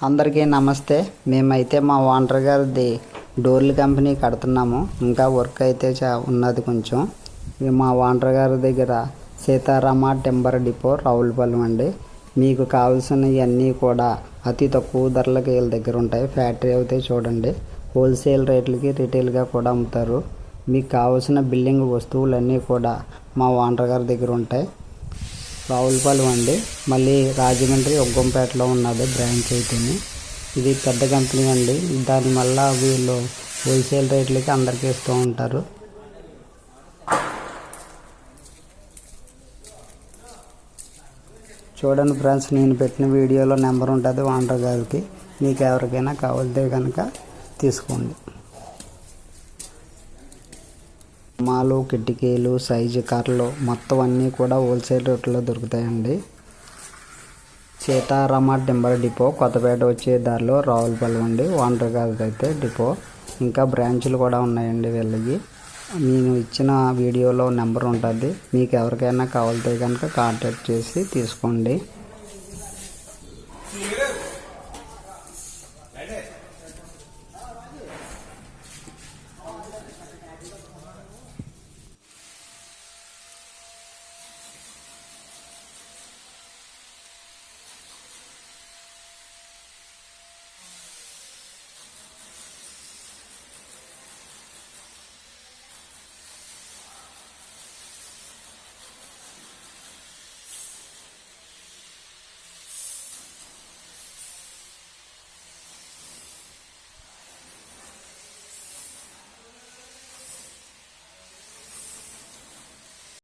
అందరికీ నమస్తే. మేమైతే మా ఓనర్ గారిది డోర్ల కంపెనీ కడుతున్నాము. ఇంకా వర్క్ అయితే ఉన్నది కొంచెం. మా ఓనర్ గారి దగ్గర సీతారామ టింబర్ డిపో రావులపాలెం అండి. మీకు కావాల్సినవన్నీ కూడా అతి తక్కువ ధరలకి వీళ్ళ దగ్గర ఉంటాయి. ఫ్యాక్టరీ అయితే చూడండి, హోల్సేల్ రేట్లకి రిటైల్గా కూడా అమ్ముతారు. మీకు కావాల్సిన బిల్డింగ్ వస్తువులన్నీ కూడా మా ఓనర్ గారి దగ్గర ఉంటాయి. రావులపాలెం అండి. మళ్ళీ రాజమండ్రి ఒగ్గంపేటలో ఉన్నది బ్రాంచ్ అయితేనే. ఇది పెద్ద కంపెనీ అండి. దానివల్ల వీళ్ళు హోల్సేల్ రేట్లకి అందరికీ ఇస్తూ ఉంటారు. చూడండి ఫ్రెండ్స్, నేను పెట్టిన వీడియోలో నెంబర్ ఉంటుంది ఓనర్ గారికి. మీకు ఎవరికైనా కావాలితే కనుక తీసుకోండి. మాలు, కిటికీలు, సైజు కార్లు మొత్తం అన్నీ కూడా హోల్సేల్ రేట్లో దొరుకుతాయండి. సీతారామ టింబర్ డిపో కొత్తపేట వచ్చే దారిలో రావులపాలెం అండి ఓనర్ గారిది అయితే డిపో. ఇంకా బ్రాంచులు కూడా ఉన్నాయండి వీళ్ళకి. నేను ఇచ్చిన వీడియోలో నెంబర్ ఉంటుంది. మీకు ఎవరికైనా కావాలితే కనుక కాంటాక్ట్ చేసి తీసుకోండి.